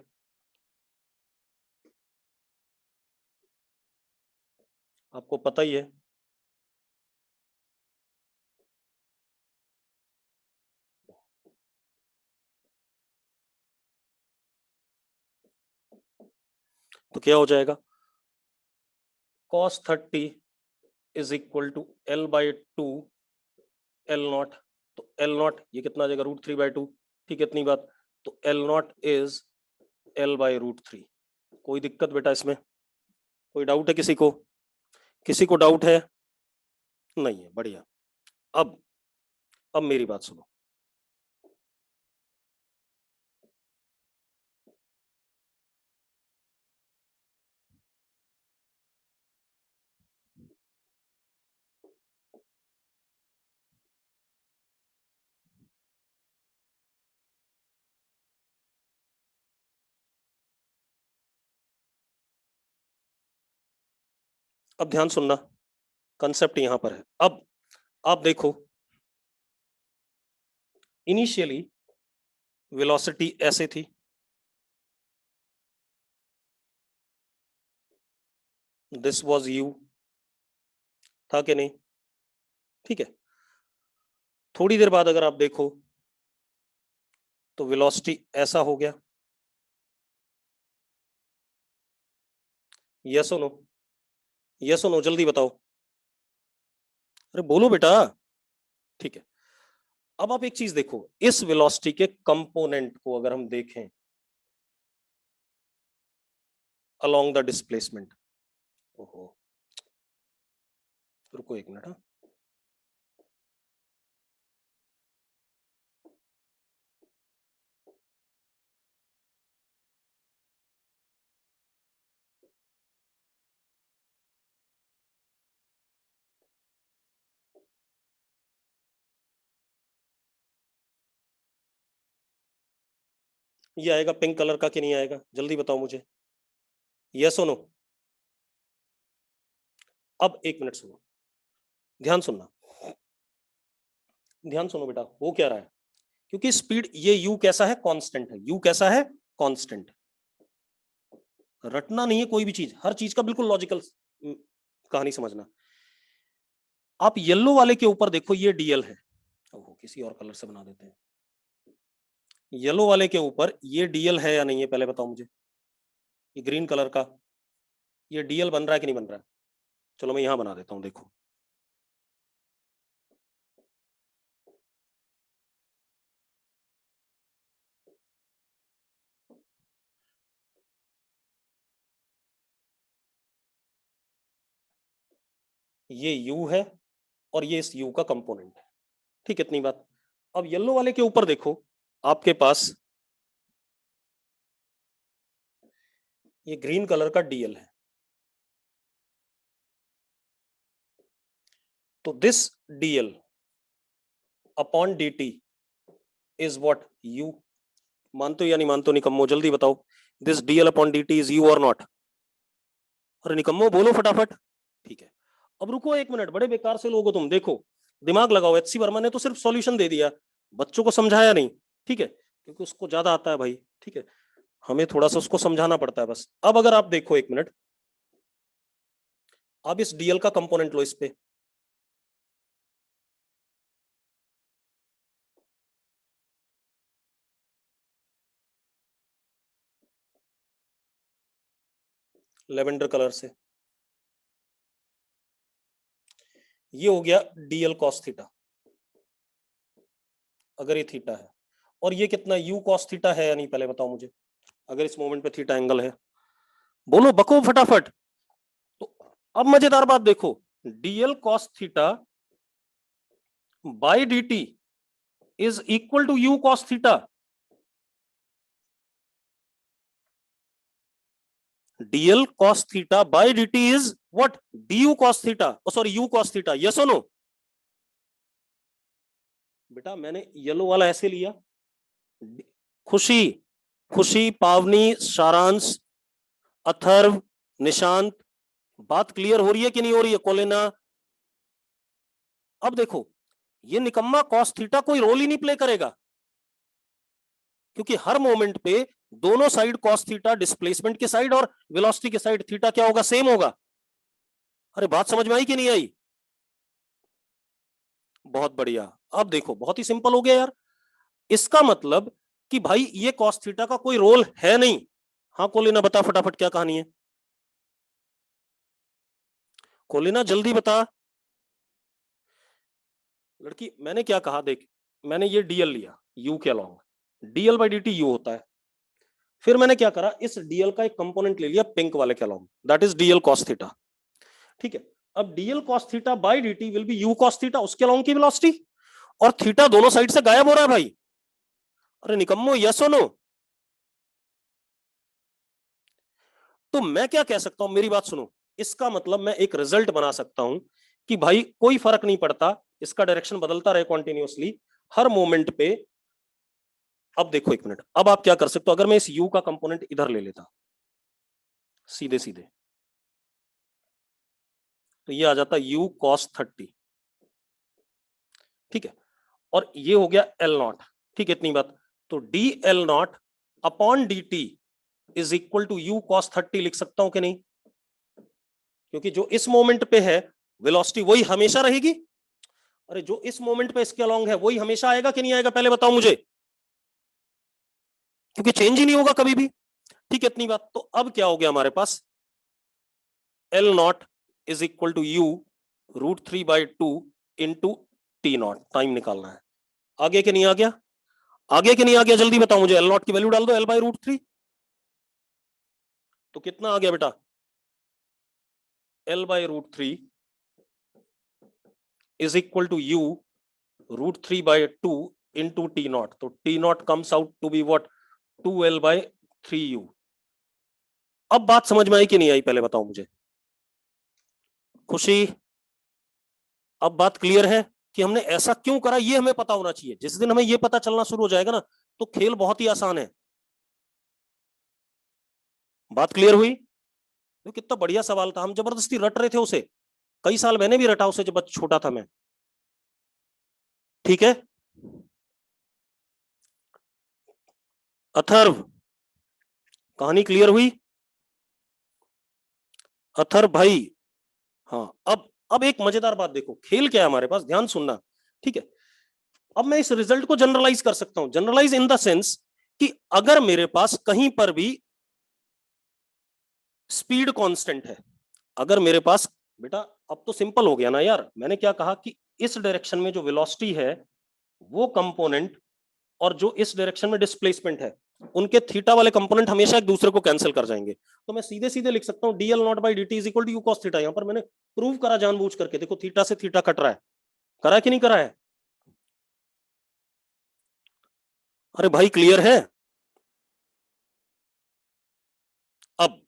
आपको पता ही है। तो क्या हो जाएगा, cos 30 is equal to L/2 L0। तो L0 ये कितना आ जाएगा, √3/2। ठीक है, इतनी बात। तो L0 इज L/√3। कोई दिक्कत बेटा इसमें? कोई डाउट है किसी को? किसी को डाउट है? नहीं है, बढ़िया। अब मेरी बात सुनो। अब ध्यान सुनना, कंसेप्ट यहां पर है। अब आप देखो, इनिशियली वेलोसिटी ऐसे थी, दिस वाज u, था कि नहीं? ठीक है। थोड़ी देर बाद अगर आप देखो तो वेलोसिटी ऐसा हो गया, यस और नो? यस और नो, जल्दी बताओ। अरे बोलो बेटा। ठीक है। अब आप एक चीज देखो, इस वेलोसिटी के कंपोनेंट को अगर हम देखें अलोंग द डिस्प्लेसमेंट, ओहो, रुको एक मिनट। हाँ, ये आएगा पिंक कलर का कि नहीं आएगा, जल्दी बताओ मुझे, यस और नो? अब एक मिनट सुनो, ध्यान सुनना, ध्यान सुनो बेटा, वो क्या रहा है, क्योंकि स्पीड ये u कैसा है, कांस्टेंट है। u कैसा है, कांस्टेंट। रटना नहीं है कोई भी चीज, हर चीज का बिल्कुल लॉजिकल कहानी समझना। आप येलो वाले के ऊपर देखो, ये डीएल है। ओहो, किसी और कलर से बना देते हैं। येलो वाले के ऊपर ये डीएल है या नहीं है, पहले बताओ मुझे। ये ग्रीन कलर का, ये डीएल बन रहा है कि नहीं बन रहा है? चलो मैं यहां बना देता हूं, देखो। ये u है और ये इस u का कंपोनेंट है। ठीक, इतनी बात। अब येलो वाले के ऊपर देखो, आपके पास ये ग्रीन कलर का डीएल है। तो this DL upon dt is what, u। मानते हो या नहीं मानते हो निकम्मो, जल्दी बताओ। This DL upon dt is u और नॉट? अरे निकम्मो बोलो फटाफट। ठीक है। अब रुको एक मिनट, बड़े बेकार से लोग हो तुम, देखो दिमाग लगाओ। एचसी वर्मा ने तो सिर्फ सॉल्यूशन दे दिया, बच्चों को समझाया नहीं। ठीक है, क्योंकि उसको ज्यादा आता है भाई। ठीक है, हमें थोड़ा सा उसको समझाना पड़ता है बस। अब अगर आप देखो एक मिनट, अब इस डीएल का कंपोनेंट लो इस पे, लेवेंडर कलर से। ये हो गया डीएल कॉस थीटा, अगर ये थीटा है। और ये कितना यू कॉस थीटा है या नहीं, पहले बताओ मुझे, अगर इस मोमेंट पे थीटा एंगल है। बोलो बको फटाफट। तो अब मजेदार बात देखो, d l cos theta by dt is equal to u cos theta. dl cos theta by dt is what, du cos theta, oh sorry u cos theta, yes or no? बेटा मैंने येलो वाला ऐसे लिया, खुशी, खुशी, पावनी, सारांश, अथर्व, निशांत, बात क्लियर हो रही है कि नहीं हो रही है? कोलेना। अब देखो, ये निकम्मा कॉस थीटा कोई रोल ही नहीं प्ले करेगा, क्योंकि हर मोमेंट पे दोनों साइड कॉस थीटा, डिस्प्लेसमेंट की साइड और वेलोसिटी की साइड, थीटा क्या होगा, सेम होगा। अरे बात समझ में आई कि नहीं आई? बहुत बढ़िया। अब देखो बहुत ही सिंपल हो गया यार। इसका मतलब कि भाई ये कॉस थीटा का कोई रोल है नहीं। हाँ कोलिना बता फटाफट क्या कहानी है। कोलिना जल्दी बता। लड़की मैंने क्या कहा देख, मैंने ये डीएल लिया यू के along, DL by d T U होता है। फिर मैंने क्या करा, इस डीएल का एक कंपोनेंट ले लिया पिंक वाले के along, that is DL cos theta. ठीक है, अब DL cos theta by D will be you cos theta, उसके अलॉन्ग की वेलोसिटी, और थीटा दोनों साइड से गायब हो रहा है भाई। अरे निकम्मो, यस और नो? तो मैं क्या कह सकता हूं, मेरी बात सुनो। इसका मतलब मैं एक रिजल्ट बना सकता हूं कि भाई कोई फर्क नहीं पड़ता, इसका डायरेक्शन बदलता रहे कॉन्टिन्यूअसली हर मोमेंट पे। अब देखो एक मिनट, अब आप क्या कर सकते हो, अगर मैं इस u का कंपोनेंट इधर ले लेता सीधे सीधे, तो ये आ जाता u cos 30। ठीक है, और ये हो गया एल नॉट। ठीक है, इतनी बात। तो d l not upon d t is equal to u cos 30 लिख सकता हूं कि नहीं? क्योंकि जो इस मोमेंट पे है वेलोसिटी वही हमेशा रहेगी। अरे जो इस मोमेंट पे इसके अलोंग है वही हमेशा आएगा कि नहीं आएगा, पहले बताओ मुझे, क्योंकि चेंज ही नहीं होगा कभी भी। ठीक है, इतनी बात। तो अब क्या हो गया हमारे पास, L not is equal to U √3/2 into T not, time निकालना है। आगे के नहीं आ गया? आगे के नहीं आ गया, जल्दी बताओ मुझे। एल नॉट की वैल्यू डाल दो, L/√3, तो कितना आ गया बेटा? L/√3 is equal to U √3/2 into T not, तो T not comes out to be what, 2L/3U। अब बात समझ में आई कि नहीं आई, पहले बताओ मुझे। खुशी, अब बात क्लियर है कि हमने ऐसा क्यों करा, ये हमें पता होना चाहिए। जिस दिन हमें ये पता चलना शुरू हो जाएगा ना, तो खेल बहुत ही आसान है। बात क्लियर हुई? तो कितना बढ़िया सवाल था, हम जबरदस्ती रट रहे थे उसे। कई साल मैंने भी रटा उसे जब छोटा था मैं। ठीक है, अथर्व, कहानी क्लियर हुई? अथर्व भाई, हाँ। अब एक मजेदार बात देखो, खेल क्या है हमारे पास, ध्यान सुनना। ठीक है, अब मैं इस रिजल्ट को जनरलाइज कर सकता हूं, जनरलाइज इन द सेंस कि अगर मेरे पास कहीं पर भी स्पीड कांस्टेंट है, अगर मेरे पास, बेटा अब तो सिंपल हो गया ना यार। मैंने क्या कहा कि इस डायरेक्शन में जो वेलोसिटी है वो कंपोनेंट, और जो इस डायरेक्शन में डिस्प्लेसमेंट है, उनके थीटा वाले कंपोनेंट हमेशा एक दूसरे को कैंसिल कर जाएंगे। तो मैं सीधे सीधे लिख सकता हूं d l not by d t is equal to u cos theta. यहां पर मैंने प्रूव करा जानबूझ करके, देखो थीटा से थीटा कट रहा है, करा है कि नहीं करा है? अरे भाई क्लियर है? अब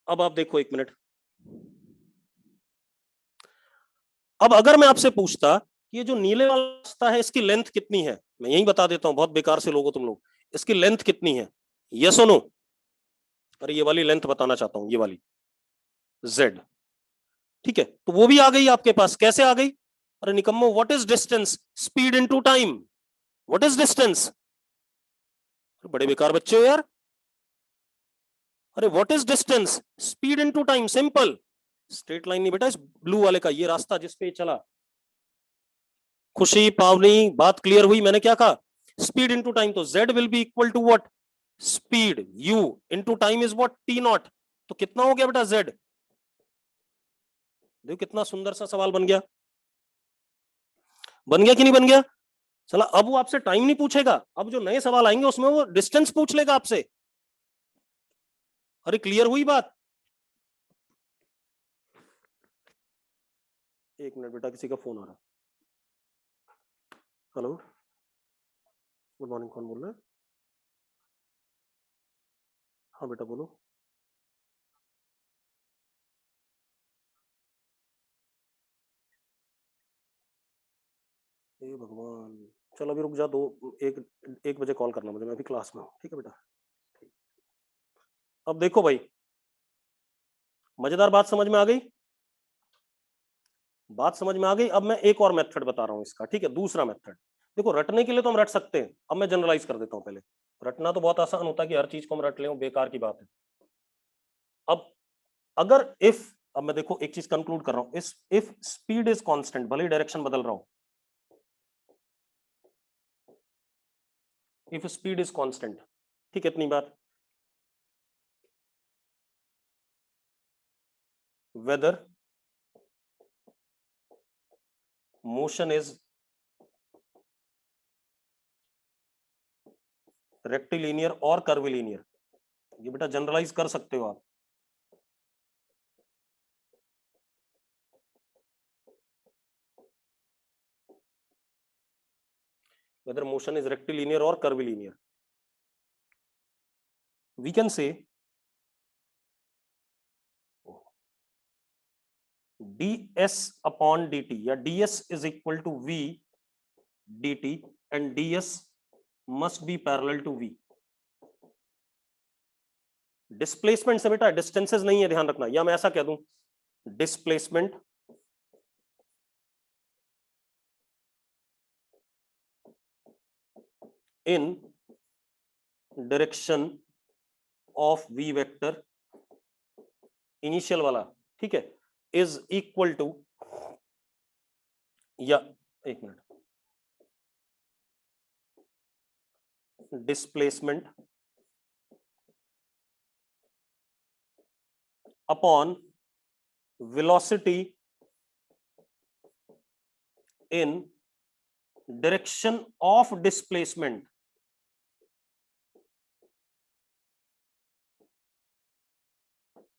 अब आप देखो एक मिनट, अब अगर मैं आपसे पूछता कि ये जो नीले वाला रास्ता है इसकी लेंथ कितनी है, मैं यही बता देता हूं, बहुत बेकार से लोग हो तुम लोग, इसकी लेंथ कितनी है, यस और नो? अरे ये वाली लेंथ बताना चाहता हूं, ये वाली z। ठीक है, तो वो भी आ गई आपके पास, कैसे आ गई? अरे निकम्मो, what is distance, speed into time. What is distance? बड़े बेकार बच्चे हो यार। अरे what is distance, speed into time, simple. Straight line नहीं बेटा, इस ब्लू वाले का ये रास्ता जिसपे चला। खुशी, पावनी, बात क्लियर हुई? मैंने क्या कहा, स्पीड इनटू टाइम, तो z will be equal to what, speed u into time is what, t not. तो कितना हो गया बेटा z? देखो कितना सुंदर सा सवाल बन गया, बन गया कि नहीं बन गया? चला, अब वो आपसे टाइम नहीं पूछेगा, अब जो नए सवाल आएंगे उसमें वो डिस्टेंस पूछ लेगा आपसे। अरे क्लियर हुई बात? एक मिनट बेटा, किसी का फोन आ रहा है। हेलो, गुड मॉर्निंग, कौन बोल रहा है? हाँ बेटा बोलो। हे भगवान, चलो अभी रुक जा, दो, एक, 1 बजे कॉल करना मुझे, मैं अभी क्लास में हूँ। ठीक है बेटा? अब देखो भाई, मजेदार बात समझ में आ गई? बात समझ में आ गई? अब मैं एक और मेथड बता रहा हूँ इसका, ठीक है, दूसरा मेथड। देखो रटने के लिए तो हम रट सकते हैं, अब मैं जनरलाइज कर देता हूँ पहले। रटना तो बहुत आसान होता है कि हर चीज को हम रट लें, बेकार की बात है। अब अगर अब मैं देखो एक चीज कंक्लूड कर रहा हूं, इफ स्पीड इज कांस्टेंट, भले ही डायरेक्शन बदल रहा हूं, इफ स्पीड इज कांस्टेंट, ठीक है, इतनी बात, वेदर मोशन इज रेक्टिलिनियर और कर्विलिनियर, ये बेटा जनरलाइज कर सकते हो आप। whether motion is rectilinear or curvilinear, we can say ds upon dt या ds is equal to v dt and ds must be parallel to v। Displacement से बेटा डिस्टेंसेस नहीं है, ध्यान रखना, या मैं ऐसा कह दूं displacement in direction of v vector, initial वाला, ठीक है, इज इक्वल टू, या एक minute, displacement upon velocity in direction of displacement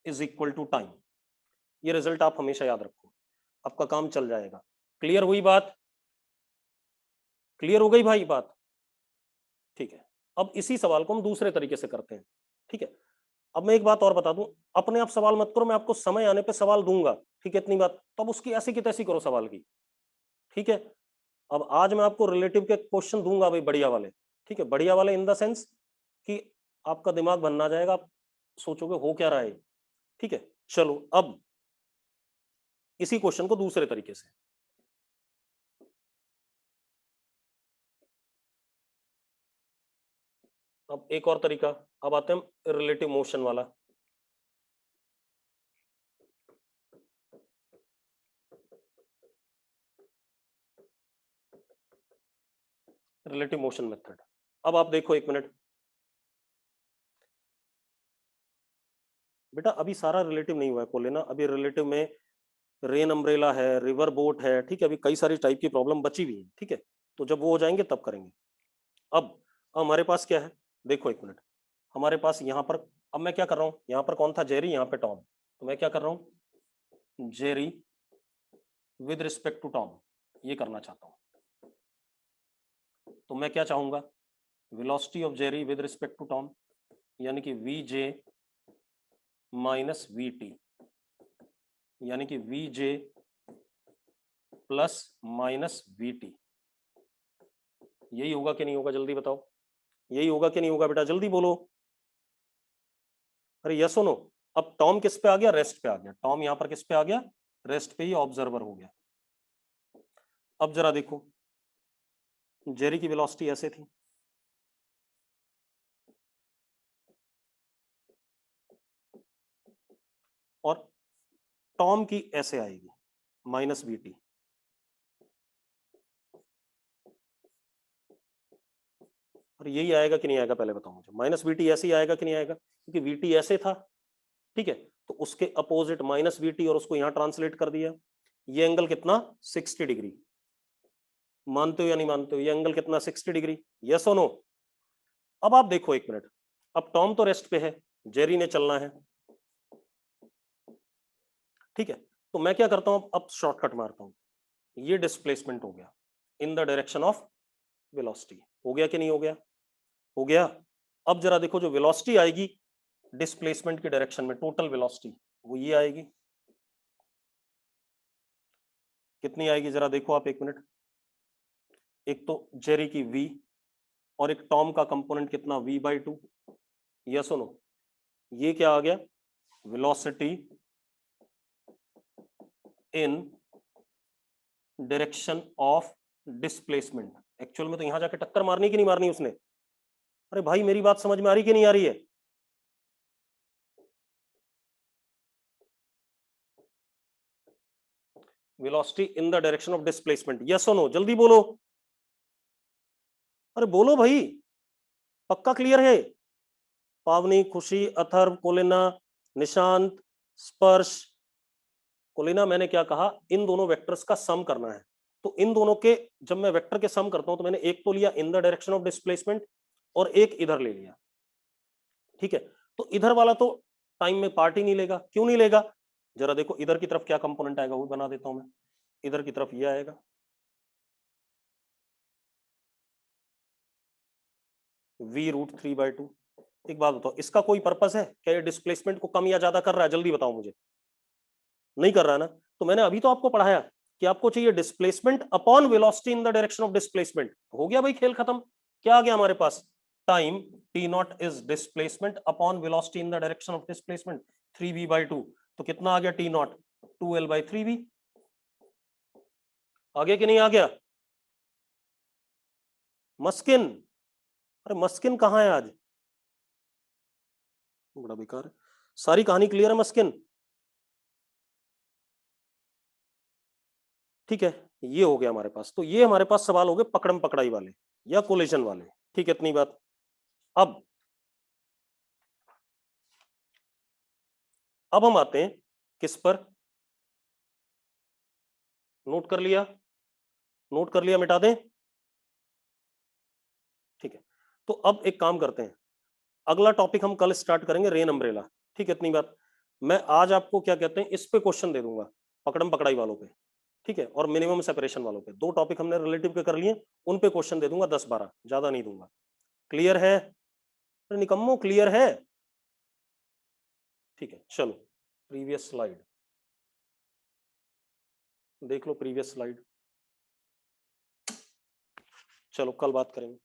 is equal to time। ये रिजल्ट आप हमेशा याद रखो, आपका काम चल जाएगा। क्लियर हुई बात? क्लियर हो गई भाई बात? ठीक है, अब इसी सवाल को हम दूसरे तरीके से करते हैं, ठीक है। अब मैं एक बात और बता दूं, अपने आप सवाल मत करो, मैं आपको समय आने पे सवाल दूंगा, ठीक है, इतनी बात, तो अब उसकी ऐसी की तैसी करो सवाल की, ठीक है। अब आज मैं आपको रिलेटिव के क्वेश्चन दूंगा भाई, बढ़िया वाले, ठीक है, बढ़िया वाले इन द सेंस कि आपका दिमाग बनना जाएगा, आप सोचोगे हो क्या रहा है, ठीक है। चलो अब इसी क्वेश्चन को दूसरे तरीके से, अब एक और तरीका, अब आते हैं रिलेटिव मोशन वाला। रिलेटिव मोशन मेथड, अब आप देखो एक मिनट बेटा, अभी सारा रिलेटिव नहीं हुआ है को लेना, अभी रिलेटिव में रेन अम्ब्रेला है, रिवर बोट है, ठीक है, अभी कई सारी टाइप की प्रॉब्लम बची हुई है, ठीक है, तो जब वो हो जाएंगे तब करेंगे। अब हमारे पास क्या है, देखो एक मिनट, हमारे पास यहाँ पर, अब मैं क्या कर रहा हूँ, यहाँ पर कौन था, जेरी, यहाँ पे टॉम, तो मैं क्या कर रहा हूँ, Jerry with respect to Tom, ये करना चाहता हूँ। तो मैं क्या चाहूंगा, velocity of Jerry with respect to Tom, यानी कि v j minus v t, यानी कि v j plus minus v t, यही होगा कि नहीं होगा, जल्दी बताओ, यही होगा कि नहीं होगा बेटा, जल्दी बोलो, अरे यस और नो। अब टॉम किस पे आ गया, रेस्ट पे आ गया, टॉम यहां पर किस पे आ गया, रेस्ट पे ही ऑब्जर्वर हो गया। अब जरा देखो, जेरी की वेलोसिटी ऐसे थी, और टॉम की ऐसे आएगी, माइनस वी टी, और यही आएगा कि नहीं आएगा, पहले बताओ मुझे, माइनस वी टी ऐसे ही आएगा कि नहीं आएगा, क्योंकि वी टी ऐसे था, ठीक है, तो उसके अपोजिट माइनस वी टी, और उसको यहां ट्रांसलेट कर दिया, ये एंगल कितना, 60 डिग्री, मानते हो या नहीं मानते हो, ये एंगल कितना, 60 डिग्री, यस और नो। अब आप देखो एक मिनट, अब टॉम तो रेस्ट पे है, जेरी ने चलना है, ठीक है, तो मैं क्या करता हूं, अब शॉर्टकट मारता हूं, ये डिस्प्लेसमेंट हो गया इन द डायरेक्शन ऑफ वेलोसिटी, हो गया कि नहीं हो गया, हो गया। अब जरा देखो, जो वेलोसिटी आएगी डिस्प्लेसमेंट की डायरेक्शन में, टोटल वेलोसिटी, वो ये आएगी, कितनी आएगी जरा देखो आप एक मिनट, एक तो जेरी की v, और एक टॉम का कंपोनेंट कितना, v/2, यस नो, ये क्या आ गया, velocity in direction of displacement. Actual में तो यहां जाके टक्कर मारनी कि नहीं मारनी उसने, अरे भाई मेरी बात समझ में आ रही कि नहीं आ रही है, velocity in the direction of displacement, yes और नो, जल्दी बोलो, अरे बोलो भाई, पक्का क्लियर है? पावनी, खुशी, अथर्व, कोलिना, निशांत, स्पर्श। कोलिना, मैंने क्या कहा, इन दोनों वेक्टर्स का सम करना है, तो इन दोनों के जब मैं वेक्टर के सम करता हूं तो मैंने एक तो लिया इन द डायरेक्शन ऑफ डिस्प्लेसमेंट और एक इधर ले लिया, ठीक है। तो इधर वाला तो टाइम में पार्ट ही नहीं लेगा, क्यों नहीं लेगा, जरा देखो इधर की तरफ क्या कंपोनेंट आएगा वो बना देता हूं मैं, इधर की तरफ ये आएगा, v√3/2। एक बात बताओ, इसका कोई पर्पस है क्या, ये डिस्प्लेसमेंट को कम या ज्यादा कर रहा है, जल्दी बताओ मुझे, नहीं कर रहा है ना। तो मैंने अभी तो आपको पढ़ाया कि आपको चाहिए displacement upon velocity in the direction of displacement, हो गया भाई खेल खत्म। क्या आ गया हमारे पास, time T not is displacement upon velocity in the direction of displacement 3v/2, तो कितना आ गया टी नॉट, 2l/3v। आ गया कि नहीं आ गया? मस्किन, अरे मस्किन कहाँ है आज, बड़ा बेकार है। सारी कहानी क्लियर है मस्किन? ठीक है, ये हो गया हमारे पास, तो ये हमारे पास सवाल हो गए पकड़म पकड़ाई वाले या कोलिजन वाले, ठीक है, इतनी बात। अब हम आते हैं किस पर, नोट कर लिया, नोट कर लिया, मिटा दें, ठीक है। तो अब एक काम करते हैं, अगला टॉपिक हम कल स्टार्ट करेंगे रेन अम्ब्रेला, ठीक है, इतनी बात। मैं आज आपको क्या कहते हैं इस पे क्वेश्चन दे दूंगा, पकड़म पकड़ाई वालों पे, ठीक है, और मिनिमम सेपरेशन वालों पे, दो टॉपिक हमने रिलेटिव के कर लिए, उन पे क्वेश्चन दे दूंगा 10-12, ज्यादा नहीं दूंगा। क्लियर है? अरे निकम्मो, क्लियर है? ठीक है, चलो प्रीवियस स्लाइड देख लो, प्रीवियस स्लाइड, चलो कल बात करेंगे।